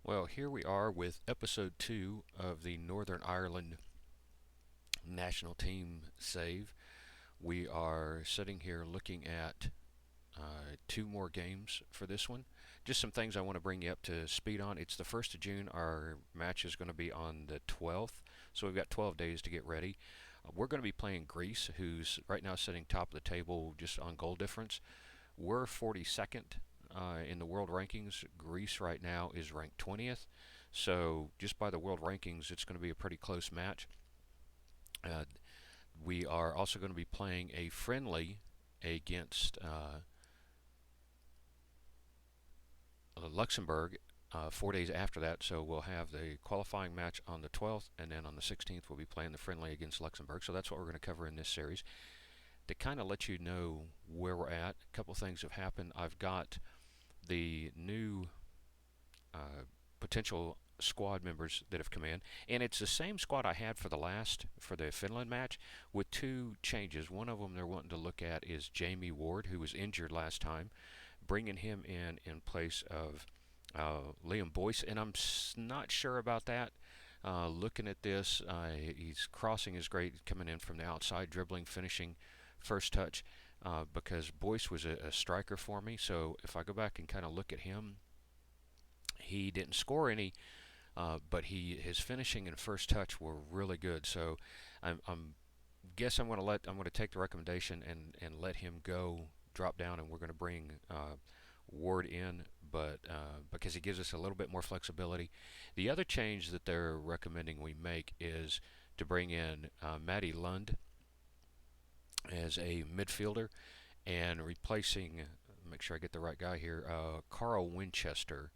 Well, here we are with episode 2 of the Northern Ireland national team save. We are sitting here looking at two more games for this one. Just some things I want to bring you up to speed on. It's the 1st of June. Our match is going to be on the 12th, so we've got 12 days to get ready. We're going to be playing Greece, who's right now sitting top of the table just on goal difference. We're 42nd in the world rankings. Greece right now is ranked 20th. So just by the world rankings, it's going to be a pretty close match. Uh, we are also going to be playing a friendly against Luxembourg 4 days after that. So we'll have the qualifying match on the 12th, and then on the 16th we'll be playing the friendly against Luxembourg. So that's what we're going to cover in this series. To kind of let you know where we're at, a couple things have happened. I've got the new potential squad members that have come in, and it's the same squad I had for the Finland match with two changes. One of them they're wanting to look at is Jamie Ward, who was injured last time, bringing him in place of Liam Boyce, and I'm not sure about that. Looking at this, he's crossing is great, coming in from the outside, dribbling, finishing, first touch, because Boyce was a striker for me. So if I go back and kind of look at him, he didn't score any, but his finishing and first touch were really good. So I'm guess I'm going to take the recommendation and let him go, drop down, and we're going to bring Ward in, but because he gives us a little bit more flexibility. The other change that they're recommending we make is to bring in Matty Lund as a midfielder and replacing, make sure I get the right guy here, Carl Winchester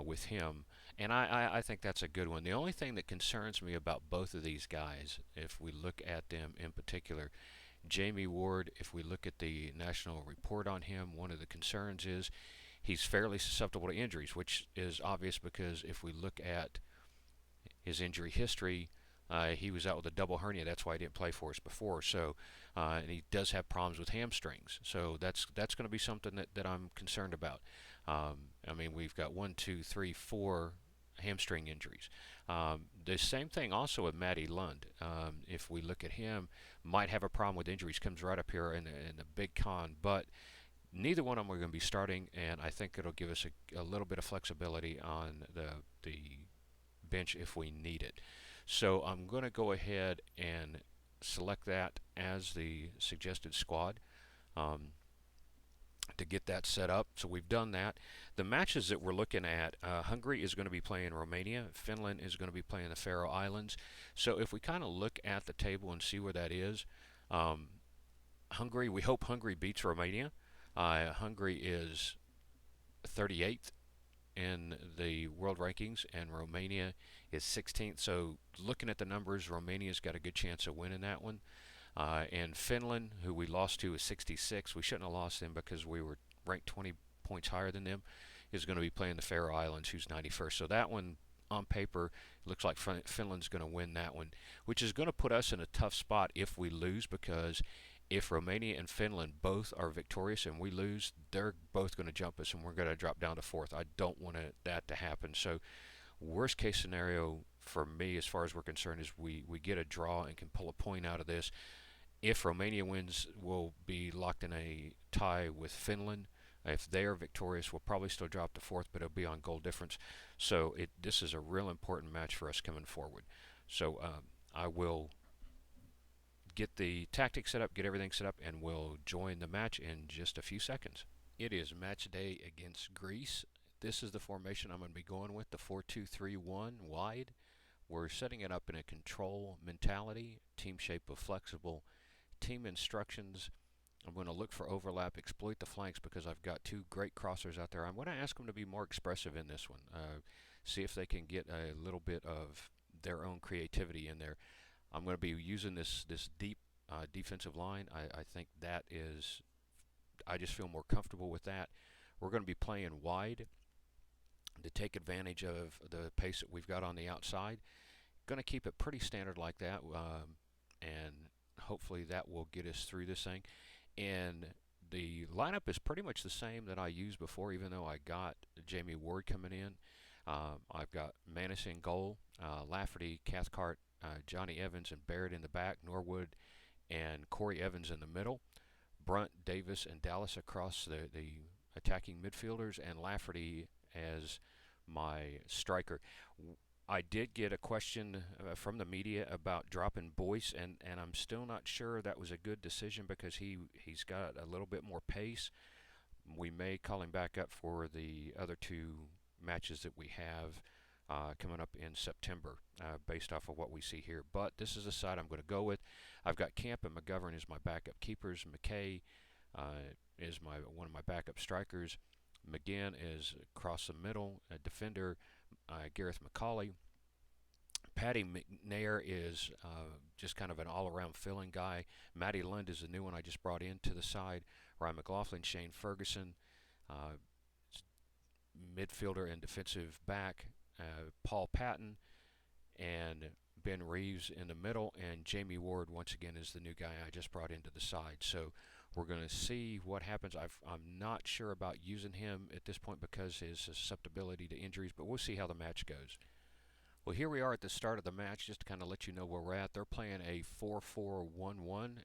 with him. And I think that's a good one. The only thing that concerns me about both of these guys, if we look at them in particular, Jamie Ward, if we look at the national report on him, one of the concerns is he's fairly susceptible to injuries, which is obvious because if we look at his injury history, he was out with a double hernia. That's why he didn't play for us before. So, and he does have problems with hamstrings. So that's going to be something that I'm concerned about. I mean, we've got 1, 2, 3, 4 hamstring injuries. The same thing also with Matty Lund. If we look at him, might have a problem with injuries. Comes right up here in the big con, but neither one of them are going to be starting, and I think it'll give us a little bit of flexibility on the bench if we need it. So I'm going to go ahead and select that as the suggested squad to get that set up. So we've done that. The matches that we're looking at, Hungary is going to be playing Romania. Finland is going to be playing the Faroe Islands. So if we kind of look at the table and see where that is, Hungary, we hope Hungary beats Romania. Hungary is 38th in the world rankings, and Romania is 16th. So looking at the numbers, Romania's got a good chance of winning that one. And Finland, who we lost to, is 66. We shouldn't have lost them because we were ranked 20 points higher than them. Is going to be playing the Faroe Islands, who's 91st. So that one, on paper, looks like Finland's going to win that one, which is going to put us in a tough spot if we lose, because if Romania and Finland both are victorious and we lose, they're both going to jump us and we're going to drop down to 4th. I don't want that to happen. So worst case scenario for me, as far as we're concerned, is we get a draw and can pull a point out of this. If Romania wins, we'll be locked in a tie with Finland. If they are victorious, we'll probably still drop to 4th, but it'll be on goal difference. So this is a real important match for us coming forward. So I will get the tactics set up, get everything set up, and we'll join the match in just a few seconds. It is match day against Greece. This is the formation I'm going to be going with, the 4-2-3-1 wide. We're setting it up in a control mentality, team shape of flexible. Team instructions, I'm going to look for overlap, exploit the flanks because I've got two great crossers out there. I'm going to ask them to be more expressive in this one, see if they can get a little bit of their own creativity in there. I'm going to be using this deep defensive line. I think that is, I just feel more comfortable with that. We're going to be playing wide to take advantage of the pace that we've got on the outside. Going to keep it pretty standard like that, and hopefully that will get us through this thing. And the lineup is pretty much the same that I used before, even though I got Jamie Ward coming in. I've got Manis in goal, Lafferty, Cathcart, Johnny Evans, and Barrett in the back, Norwood and Corey Evans in the middle, Brunt, Davis, and Dallas across the attacking midfielders, and Lafferty as my striker. I did get a question from the media about dropping Boyce, and I'm still not sure that was a good decision because he's got a little bit more pace. We may call him back up for the other two matches that we have coming up in September, based off of what we see here. But this is the side I'm going to go with. I've got Camp and McGovern as my backup keepers. McKay is one of my backup strikers. McGinn is across the middle, a defender. Gareth McCauley. Paddy McNair is just kind of an all-around filling guy. Matty Lund is the new one I just brought into the side. Ryan McLaughlin, Shane Ferguson, uh, midfielder and defensive back. Paul Patton and Ben Reeves in the middle, and Jamie Ward once again is the new guy I just brought into the side. So we're going to see what happens. I'm not sure about using him at this point because his susceptibility to injuries, but we'll see how the match goes. Well, here we are at the start of the match, just to kind of let you know where we're at. They're playing a 4-4-1-1.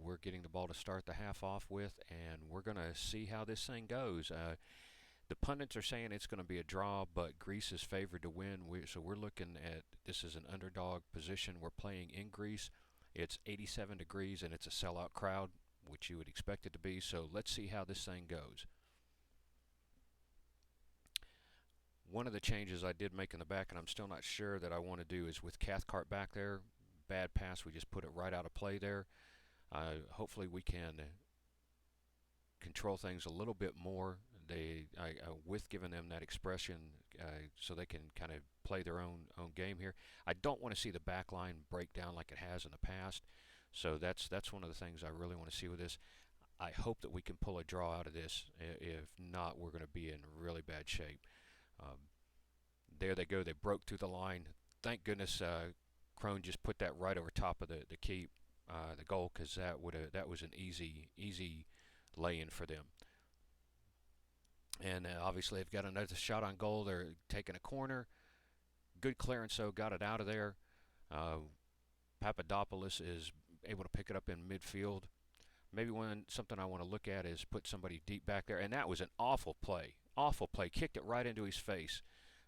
We're getting the ball to start the half off with, and we're going to see how this thing goes. The pundits are saying it's going to be a draw, but Greece is favored to win. So we're looking at this as an underdog position. We're playing in Greece. It's 87 degrees, and it's a sellout crowd, which you would expect it to be. So let's see how this thing goes. One of the changes I did make in the back, and I'm still not sure that I want to do, is with Cathcart back there. Bad pass, we just put it right out of play there. Hopefully we can control things a little bit more. With giving them that expression so they can kind of play their own game here. I don't want to see the back line break down like it has in the past. So that's one of the things I really want to see with this. I hope that we can pull a draw out of this. If not, we're going to be in really bad shape. There they go. They broke through the line. Thank goodness Crone just put that right over top of the keep, the goal, because that was an easy lay-in for them. And obviously they've got another shot on goal. They're taking a corner. Good clearance, though. Got it out of there. Papadopoulos is able to pick it up in midfield. Maybe something I want to look at is put somebody deep back there. And that was an awful play. Awful play. Kicked it right into his face.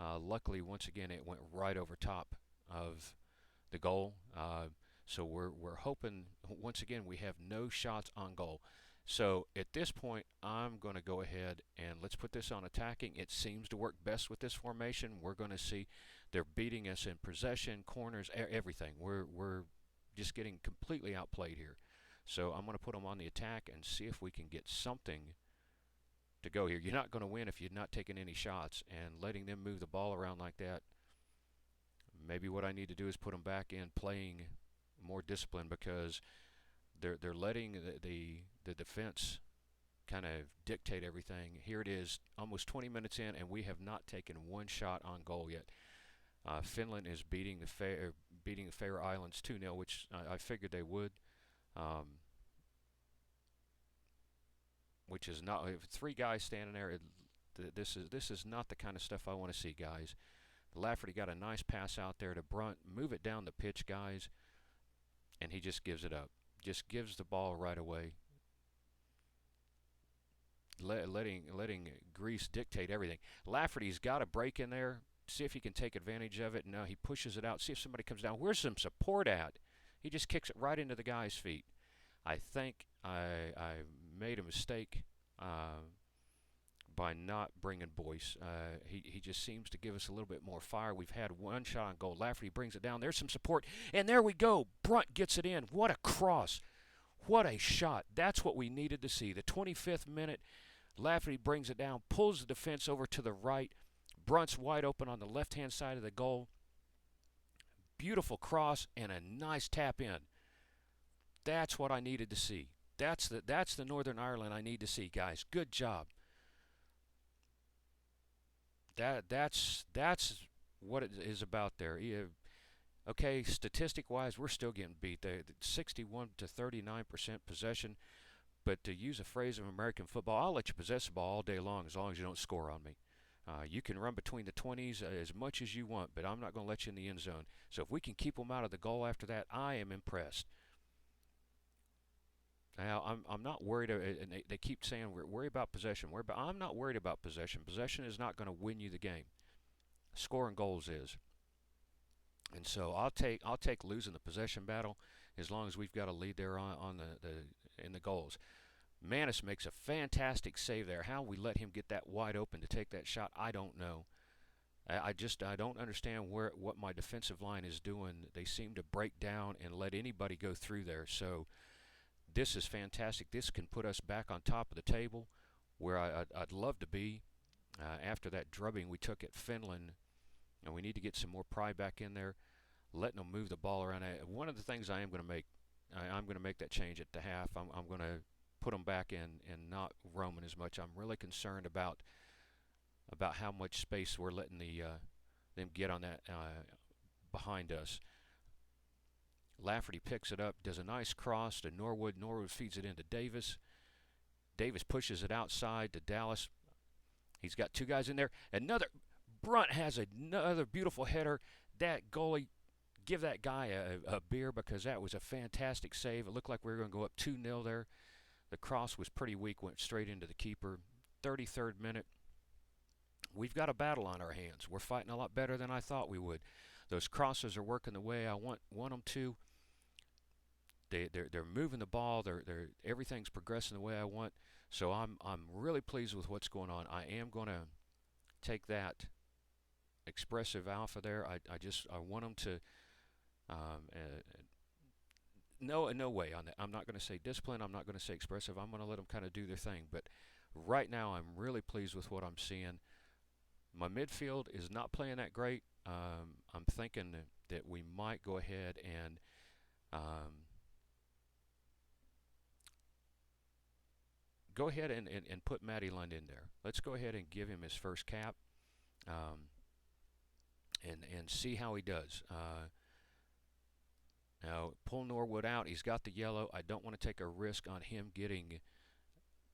Luckily, once again, it went right over top of the goal. So we're hoping, once again, we have no shots on goal. So at this point, I'm going to go ahead and let's put this on attacking. It seems to work best with this formation. We're going to see they're beating us in possession, corners, everything. We're just getting completely outplayed here. So I'm going to put them on the attack and see if we can get something to go here. You're not going to win if you're not taking any shots, and letting them move the ball around like that. Maybe what I need to do is put them back in playing more discipline because they're letting the defense kind of dictate everything. Here it is, almost 20 minutes in, and we have not taken one shot on goal yet. Finland is beating the Faroe Islands 2-0, which I figured they would. Which is not, three guys standing there. This is not the kind of stuff I want to see, guys. Lafferty got a nice pass out there to Brunt. Move it down the pitch, guys. And he just gives it up. Just gives the ball right away. Letting Greece dictate everything. Lafferty's got a break in there. See if he can take advantage of it. No, he pushes it out. See if somebody comes down. Where's some support at? He just kicks it right into the guy's feet. I think I made a mistake by not bringing Boyce. He just seems to give us a little bit more fire. We've had one shot on goal. Lafferty brings it down. There's some support. And there we go. Brunt gets it in. What a cross. What a shot. That's what we needed to see. The 25th minute, Lafferty brings it down, pulls the defense over to the right. Brunt's wide open on the left-hand side of the goal. Beautiful cross and a nice tap in. That's what I needed to see. That's the Northern Ireland I need to see, guys. Good job. That's what it is about there. Okay, statistic-wise, we're still getting beat. 61 to 39% possession. But to use a phrase of American football, I'll let you possess the ball all day long as you don't score on me. You can run between the 20s as much as you want, but I'm not going to let you in the end zone. So if we can keep them out of the goal after that, I am impressed. Now, I'm not worried, and they keep saying we're worried about possession. I'm not worried about possession. Possession is not going to win you the game. Scoring goals is. And so I'll take losing the possession battle as long as we've got a lead there on in the goals. Manis makes a fantastic save there. How we let him get that wide open to take that shot, I don't know. I don't understand what my defensive line is doing. They seem to break down and let anybody go through there. So this is fantastic. This can put us back on top of the table, where I'd love to be after that drubbing we took at Finland. And we need to get some more pride back in there, letting them move the ball around. One of the things I am going to make, I'm going to make that change at the half. I'm going to put them back in and not roaming as much. I'm really concerned about how much space we're letting them get on that behind us. Lafferty picks it up, does a nice cross to Norwood. Norwood feeds it into Davis. Davis pushes it outside to Dallas. He's got two guys in there. Brunt has another beautiful header. That goalie, give that guy a beer, because that was a fantastic save. It looked like we were going to go up 2-0 there. The cross was pretty weak, went straight into the keeper. 33rd minute. We've got a battle on our hands. We're fighting a lot better than I thought we would. Those crosses are working the way I want them to. They're moving the ball. Everything's progressing the way I want. So I'm really pleased with what's going on. I am going to take that expressive alpha there. I want them to no way on that. I'm not going to say discipline. I'm not going to say expressive. I'm going to let them kind of do their thing. But right now, I'm really pleased with what I'm seeing. My midfield is not playing that great. I'm thinking that we might go ahead and put Matty Lund in there. Let's go ahead and give him his first cap, and see how he does. Now, pull Norwood out. He's got the yellow. I don't want to take a risk on him getting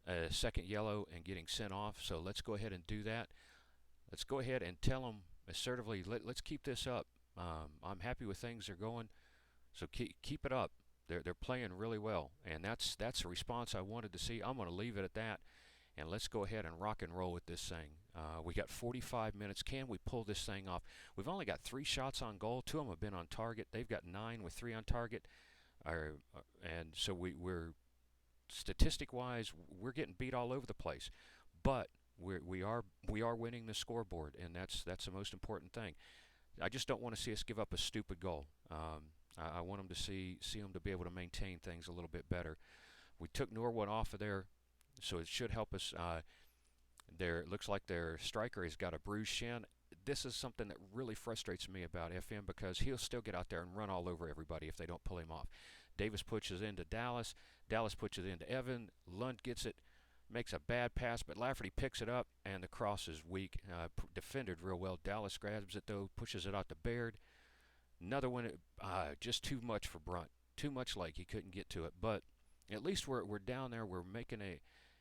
a second yellow and getting sent off, so let's go ahead and do that. Let's go ahead and tell him assertively, let's keep this up. I'm happy with things they're going, so keep it up. They're playing really well, and that's the response I wanted to see. I'm going to leave it at that, and let's go ahead and rock and roll with this thing. We got 45 minutes. Can we pull this thing off? We've only got 3 shots on goal. 2 of them have been on target. They've got 9 with 3 on target, and so we're statistic-wise, we're getting beat all over the place, but we are winning the scoreboard, and that's the most important thing. I just don't want to see us give up a stupid goal. I want them to see them to be able to maintain things a little bit better. We took Norwood off of there, so it should help us. It looks like their striker has got a bruised shin. This is something that really frustrates me about FM, because he'll still get out there and run all over everybody if they don't pull him off. Davis pushes into Dallas. Dallas pushes into Evan. Lund gets it, makes a bad pass, but Lafferty picks it up, and the cross is weak. Defended real well. Dallas grabs it, though, pushes it out to Baird. Another one, just too much for Brunt. Too much like he couldn't get to it. But at least we're down there. We're making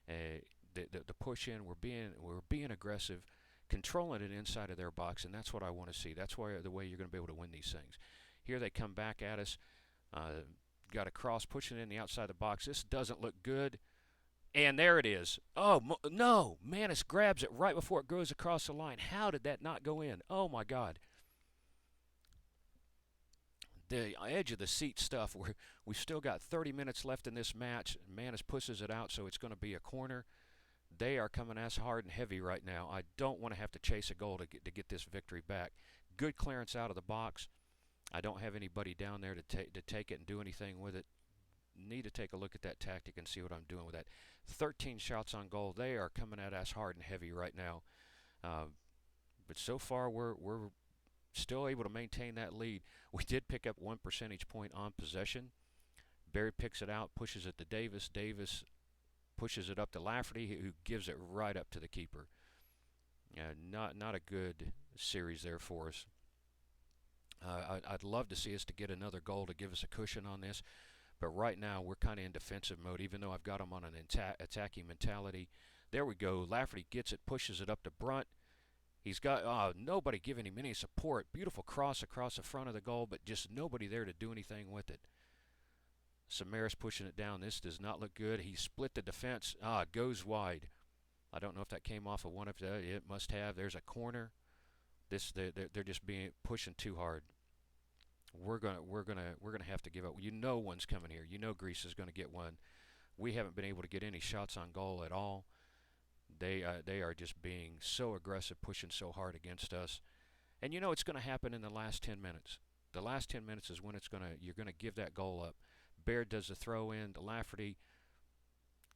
the push in. We're being aggressive, controlling it inside of their box, and that's what I want to see. That's the way you're going to be able to win these things. Here they come back at us. Got a cross pushing in the outside of the box. This doesn't look good. And there it is. Oh, no. Manis grabs it right before it goes across the line. How did that not go in? Oh, my God. The edge of the seat stuff. We've still got 30 minutes left in this match. Manis pushes it out, so it's going to be a corner. They are coming as hard and heavy right now. I don't want to have to chase a goal to get this victory back. Good clearance out of the box. I don't have anybody down there to take it and do anything with it. Need to take a look at that tactic and see what I'm doing with that. 13 shots on goal. They are coming at us hard and heavy right now. But so far we're still able to maintain that lead. We did pick up 1 percentage point on possession. Barry picks it out, pushes it to Davis. Davis pushes it up to Lafferty, who gives it right up to the keeper. Not a good series there for us. I'd love to see us to get another goal to give us a cushion on this. But right now, we're kind of in defensive mode, even though I've got them on an attacking mentality. There we go. Lafferty gets it, pushes it up to Brunt. He's got nobody giving him any support. Beautiful cross across the front of the goal, but just nobody there to do anything with it. Samaras pushing it down. This does not look good. He split the defense. Goes wide. I don't know if that came off of one of the. It must have. There's a corner. They're just being pushing too hard. We're gonna have to give up. You know one's coming here. You know Greece is going to get one. We haven't been able to get any shots on goal at all. They are just being so aggressive, pushing so hard against us. And you know it's going to happen in the last 10 minutes. The last 10 minutes is when you're going to give that goal up. Baird does the throw in. Lafferty,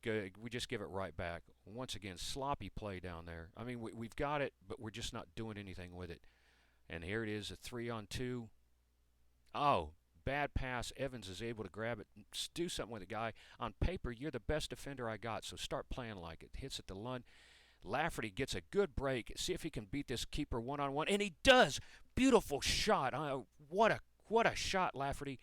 we just give it right back. Once again, sloppy play down there. I mean, we've got it, but we're just not doing anything with it. And here it is, a 3-on-2. Oh, bad pass. Evans is able to grab it, do something with the guy. On paper, you're the best defender I got, so start playing like it. Hits at the Lund. Lafferty gets a good break. See if he can beat this keeper one-on-one, and he does. Beautiful shot. What a shot, Lafferty.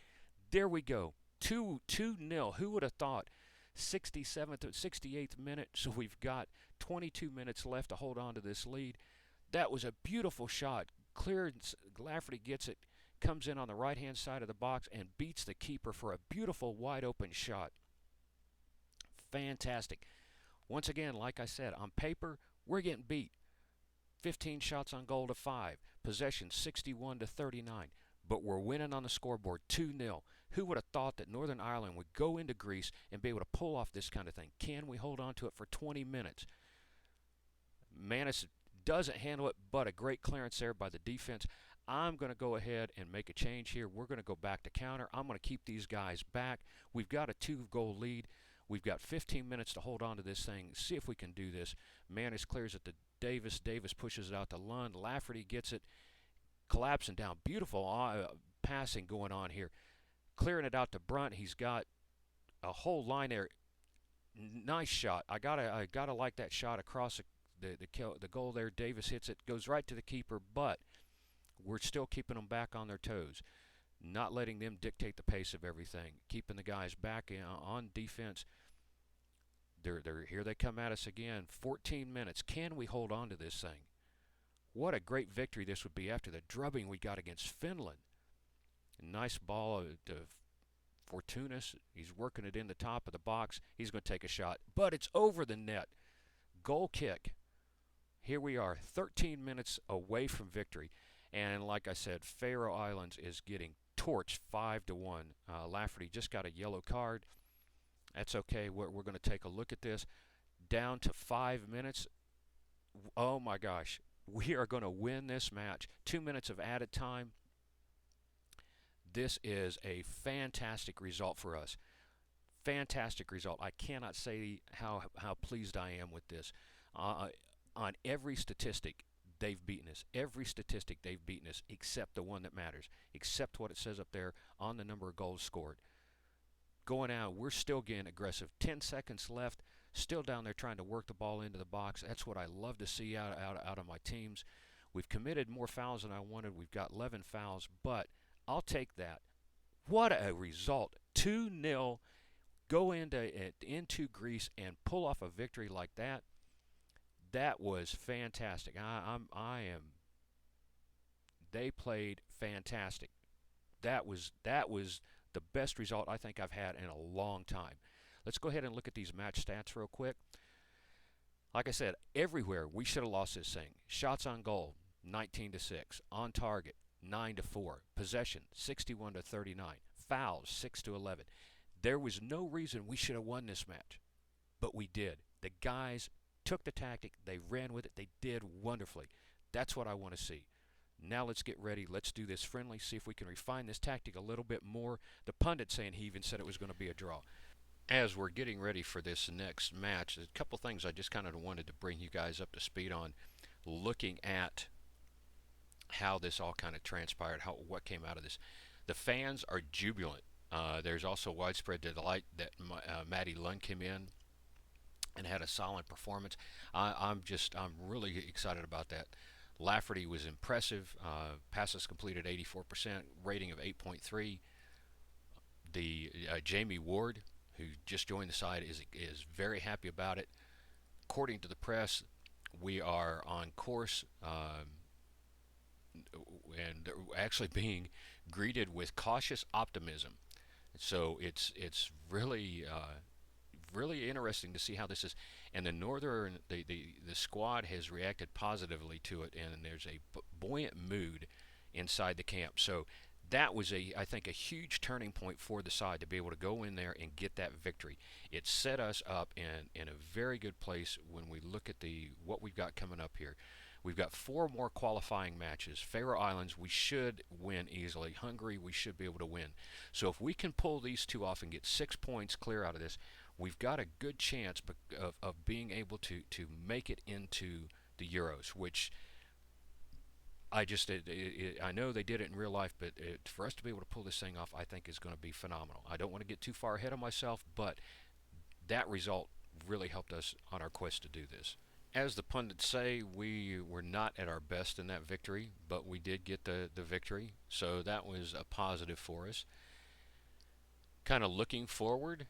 There we go. 2-0. Who would have thought? 67th, 68th minute. So we've got 22 minutes left to hold on to this lead. That was a beautiful shot. Clearance. Lafferty gets it. Comes in on the right-hand side of the box and beats the keeper for a beautiful wide-open shot. Fantastic. Once again, like I said, on paper, we're getting beat. 15 shots on goal to 5. Possession 61 to 39. But we're winning on the scoreboard 2-0. Who would have thought that Northern Ireland would go into Greece and be able to pull off this kind of thing? Can we hold on to it for 20 minutes? Manis doesn't handle it, but a great clearance there by the defense. I'm going to go ahead and make a change here. We're going to go back to counter. I'm going to keep these guys back. We've got a 2-goal lead. We've got 15 minutes to hold on to this thing, see if we can do this. Manis clears it to Davis. Davis pushes it out to Lund. Lafferty gets it, collapsing down. Beautiful passing going on here. Clearing it out to Brunt. He's got a whole line there. Nice shot. I gotta like that shot across the goal there. Davis hits it, goes right to the keeper, but we're still keeping them back on their toes, not letting them dictate the pace of everything, keeping the guys back on defense. They're here. They come at us again. 14 minutes. Can we hold on to this thing? What a great victory this would be after the drubbing we got against Finland. Nice ball to Fortunas. He's working it in the top of the box. He's going to take a shot, but it's over the net. Goal kick. Here we are, 13 minutes away from victory. And like I said, Faroe Islands is getting torched 5-1. Lafferty just got a yellow card. That's okay. We're going to take a look at this. Down to 5 minutes. Oh my gosh. We are going to win this match. 2 minutes of added time. This is a fantastic result for us. Fantastic result. I cannot say how pleased I am with this. On every statistic, they've beaten us. Every statistic they've beaten us except the one that matters, except what it says up there on the number of goals scored. Going out, we're still getting aggressive. 10 seconds left, still down there trying to work the ball into the box. That's what I love to see out of my teams. We've committed more fouls than I wanted. We've got 11 fouls, but I'll take that. What a result. 2-0. Go into Greece and pull off a victory like that. That was fantastic. They played fantastic. That was the best result I think I've had in a long time. Let's go ahead and look at these match stats real quick. Like I said, everywhere we should have lost this thing. Shots on goal, 19-6. On target, 9-4. Possession, 61-39. Fouls, 6-11. There was no reason we should have won this match, but we did. The guys took the tactic, they ran with it, they did wonderfully. That's what I want to see. Now let's get ready. Let's do this friendly, see if we can refine this tactic a little bit more. The pundit saying he even said it was going to be a draw. As we're getting ready for this next match, there's a couple things I just kind of wanted to bring you guys up to speed on, looking at how this all kind of transpired, what came out of this. The fans are jubilant. There's also widespread delight that Maddie Lund came in and had a solid performance. I'm really excited about that. Lafferty was impressive. Passes completed 84%, rating of 8.3. The Jamie Ward, who just joined the side, is very happy about it. According to the press, We are on course, and actually being greeted with cautious optimism. So it's really really interesting to see how this is. And the northern the squad has reacted positively to it, and there's a buoyant mood inside the camp. So that was I think a huge turning point for the side to be able to go in there and get that victory. It set us up in a very good place when we look at the what we've got coming up here. We've got four more qualifying matches. Faroe Islands, we should win easily. Hungary, we should be able to win. So if we can pull these two off and get 6 points clear out of this, we've got a good chance of being able to make it into the Euros, which I know they did it in real life, but for us to be able to pull this thing off, I think is going to be phenomenal. I don't want to get too far ahead of myself, but that result really helped us on our quest to do this. As the pundits say, we were not at our best in that victory, but we did get the victory, so that was a positive for us. Kind of looking forward,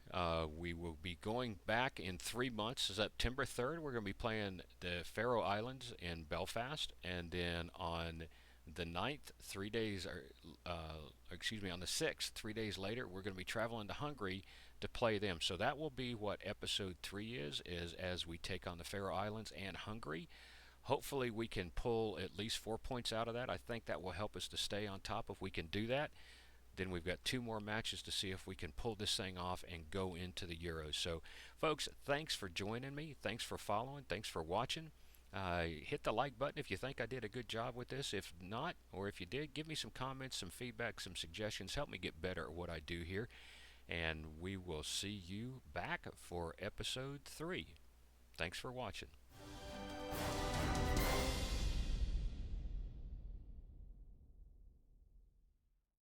we will be going back in 3 months. September 3rd, we're going to be playing the Faroe Islands in Belfast, and then on the 9th, 3 days, excuse me, on the 6th, 3 days later, we're going to be traveling to Hungary to play them. So that will be what episode 3 is as we take on the Faroe Islands and Hungary. Hopefully, we can pull at least 4 points out of that. I think that will help us to stay on top if we can do that. Then we've got two more matches to see if we can pull this thing off and go into the Euros. So, folks, thanks for joining me. Thanks for following. Thanks for watching. Hit the like button if you think I did a good job with this. If not, or if you did, give me some comments, some feedback, some suggestions. Help me get better at what I do here. And we will see you back for episode 3. Thanks for watching.